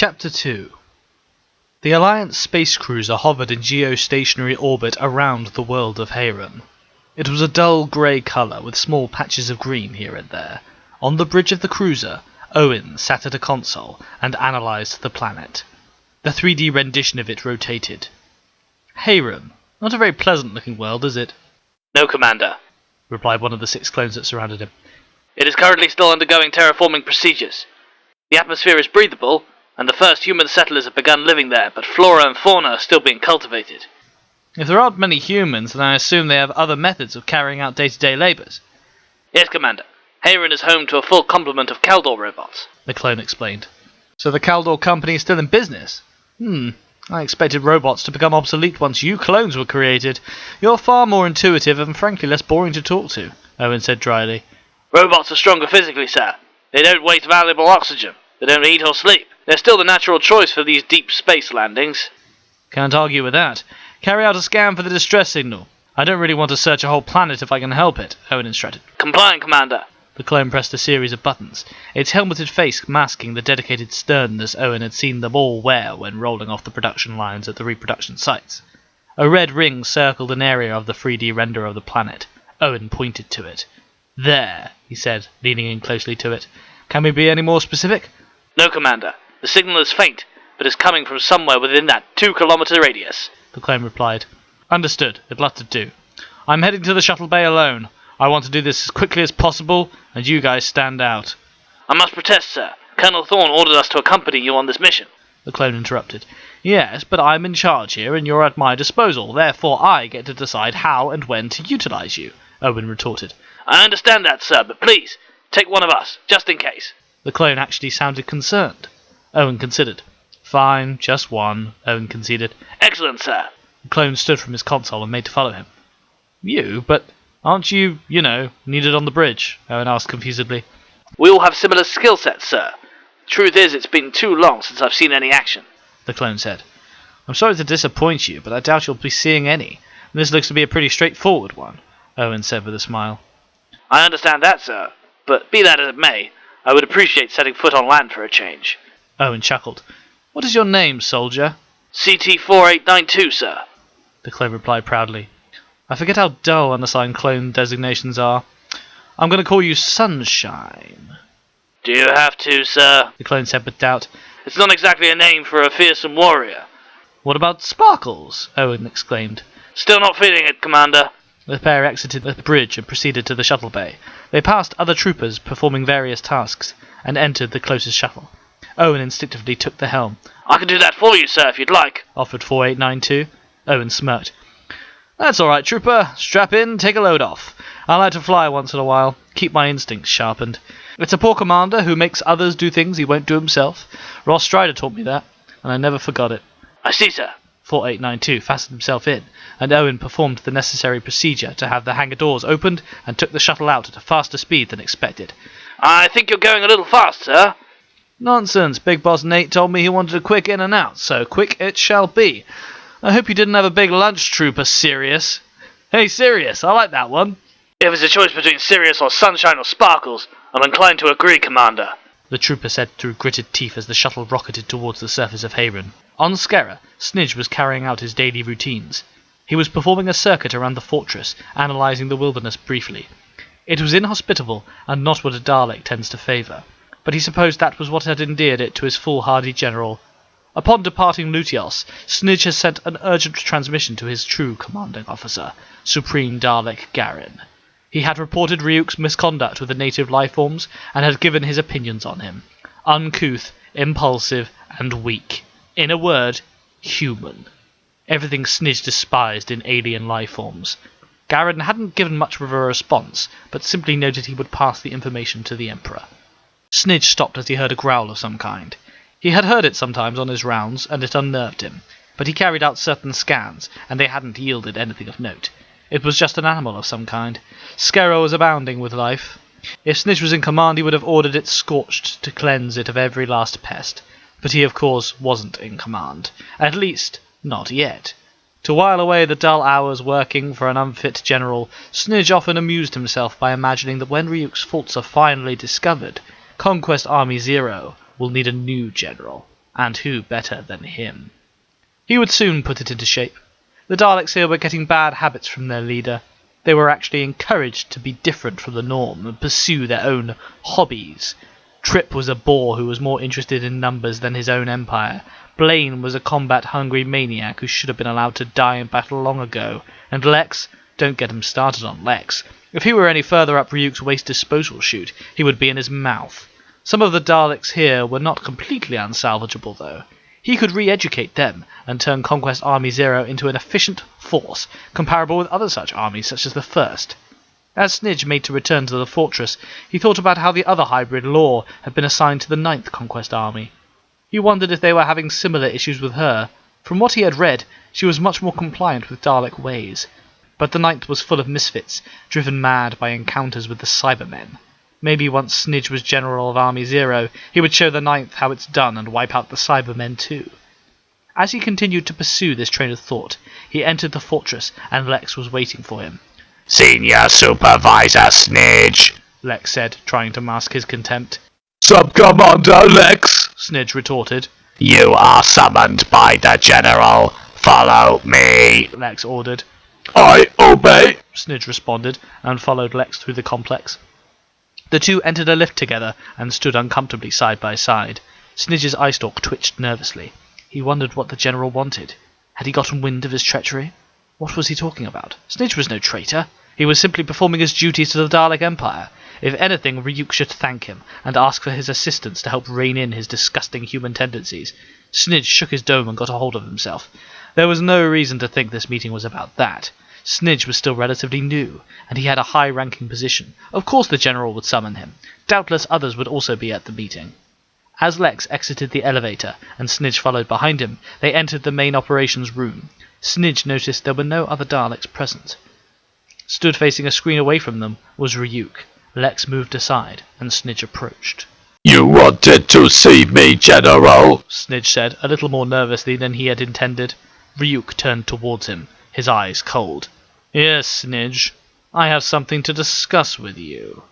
Chapter 2. The Alliance space cruiser hovered in geostationary orbit around the world of Hayron. It was a dull grey colour with small patches of green here and there. On the bridge of the cruiser, Owen sat at a console and analysed the planet. The 3D rendition of it rotated. Hayron, not a very pleasant-looking world, is it? No, Commander, replied one of the 6 clones that surrounded him. It is currently still undergoing terraforming procedures. The atmosphere is breathable, and the first human settlers have begun living there, but flora and fauna are still being cultivated. If there aren't many humans, then I assume they have other methods of carrying out day-to-day labours. Yes, Commander. Hayron is home to a full complement of Kaldor robots, the clone explained. So the Kaldor company is still in business? I expected robots to become obsolete once you clones were created. You're far more intuitive and frankly less boring to talk to, Owen said dryly. Robots are stronger physically, sir. They don't waste valuable oxygen. They don't eat or sleep. They're still the natural choice for these deep space landings. Can't argue with that. Carry out a scan for the distress signal. I don't really want to search a whole planet if I can help it, Owen instructed. Complying, Commander. The clone pressed a series of buttons, its helmeted face masking the dedicated sternness Owen had seen them all wear when rolling off the production lines at the reproduction sites. A red ring circled an area of the 3D render of the planet. Owen pointed to it. There, he said, leaning in closely to it. Can we be any more specific? No, Commander. The signal is faint, but is coming from somewhere within that 2-kilometre radius, the clone replied. Understood. It'll have to do. I'm heading to the shuttle bay alone. I want to do this as quickly as possible, and you guys stand out. I must protest, sir. Colonel Thorne ordered us to accompany you on this mission. The clone interrupted. Yes, but I'm in charge here, and you're at my disposal. Therefore I get to decide how and when to utilize you, Owen retorted. I understand that, sir, but please, take one of us, just in case. The clone actually sounded concerned. Owen considered. Fine, just one, Owen conceded. Excellent, sir. The clone stood from his console and made to follow him. You? But aren't you, needed on the bridge? Owen asked confusedly. We all have similar skill sets, sir. Truth is, it's been too long since I've seen any action, the clone said. I'm sorry to disappoint you, but I doubt you'll be seeing any. This looks to be a pretty straightforward one, Owen said with a smile. I understand that, sir, but be that as it may, I would appreciate setting foot on land for a change. Owen chuckled. What is your name, soldier? CT-4892, sir. The clone replied proudly. I forget how dull unassigned clone designations are. I'm going to call you Sunshine. Do you have to, sir? The clone said with doubt. It's not exactly a name for a fearsome warrior. What about Sparkles? Owen exclaimed. Still not feeling it, Commander. The pair exited the bridge and proceeded to the shuttle bay. They passed other troopers performing various tasks and entered the closest shuttle. Owen instinctively took the helm. I can do that for you, sir, if you'd like, offered 4892. Owen smirked. That's all right, trooper. Strap in, take a load off. I like to fly once in a while, keep my instincts sharpened. It's a poor commander who makes others do things he won't do himself. Ross Strider taught me that, and I never forgot it. I see, sir. 4892 fastened himself in, and Owen performed the necessary procedure to have the hangar doors opened and took the shuttle out at a faster speed than expected. I think you're going a little fast, sir. Nonsense. Big Boss Nate told me he wanted a quick in and out, so quick it shall be. I hope you didn't have a big lunch, Trooper Sirius. Hey, Sirius, I like that one. If it's a choice between Sirius or Sunshine or Sparkles, I'm inclined to agree, Commander, the trooper said through gritted teeth as the shuttle rocketed towards the surface of Hayron. On Skera, Snidge was carrying out his daily routines. He was performing a circuit around the fortress, analysing the wilderness briefly. It was inhospitable, and not what a Dalek tends to favour, but he supposed that was what had endeared it to his foolhardy general. Upon departing Lutios, Snidge had sent an urgent transmission to his true commanding officer, Supreme Dalek Garin. He had reported Ryuk's misconduct with the native lifeforms, and had given his opinions on him. Uncouth, impulsive, and weak. In a word, human. Everything Snidge despised in alien lifeforms. Garin hadn't given much of a response, but simply noted he would pass the information to the Emperor. Snidge stopped as he heard a growl of some kind. He had heard it sometimes on his rounds, and it unnerved him, but he carried out certain scans, and they hadn't yielded anything of note. It was just an animal of some kind. Skera was abounding with life. If Snidge was in command, he would have ordered it scorched to cleanse it of every last pest. But he, of course, wasn't in command. At least, not yet. To while away the dull hours working for an unfit general, Snidge often amused himself by imagining that when Ryuk's faults are finally discovered, Conquest Army Zero will need a new general. And who better than him? He would soon put it into shape. The Daleks here were getting bad habits from their leader. They were actually encouraged to be different from the norm and pursue their own hobbies. Trip was a bore who was more interested in numbers than his own empire. Blaine was a combat-hungry maniac who should have been allowed to die in battle long ago. And Lex? Don't get him started on Lex. If he were any further up Ryuk's waste disposal chute, he would be in his mouth. Some of the Daleks here were not completely unsalvageable, though. He could re-educate them and turn Conquest Army Zero into an efficient force, comparable with other such armies such as the First. As Snidge made to return to the fortress, he thought about how the other hybrid, Law, had been assigned to the Ninth Conquest Army. He wondered if they were having similar issues with her. From what he had read, she was much more compliant with Dalek ways. But the Ninth was full of misfits, driven mad by encounters with the Cybermen. Maybe once Snidge was General of Army Zero, he would show the Ninth how it's done and wipe out the Cybermen too. As he continued to pursue this train of thought, he entered the fortress and Lex was waiting for him. "Senior Supervisor Snidge," Lex said, trying to mask his contempt. "Sub-Commander Lex," Snidge retorted. "You are summoned by the General. Follow me," Lex ordered. "I obey," Snidge responded, and followed Lex through the complex. The two entered a lift together and stood uncomfortably side by side. Snidge's eye stalk twitched nervously. He wondered what the General wanted. Had he gotten wind of his treachery? What was he talking about? Snidge was no traitor. He was simply performing his duties to the Dalek Empire. If anything, Ryuk should thank him and ask for his assistance to help rein in his disgusting human tendencies. Snidge shook his dome and got a hold of himself. There was no reason to think this meeting was about that. Snidge was still relatively new, and he had a high-ranking position. Of course the General would summon him. Doubtless others would also be at the meeting. As Lex exited the elevator, and Snidge followed behind him, they entered the main operations room. Snidge noticed there were no other Daleks present. Stood facing a screen away from them was Ryuk. Lex moved aside, and Snidge approached. "You wanted to see me, General," Snidge said, a little more nervously than he had intended. Ryuk turned towards him, his eyes cold. "Yes, Snidge. I have something to discuss with you."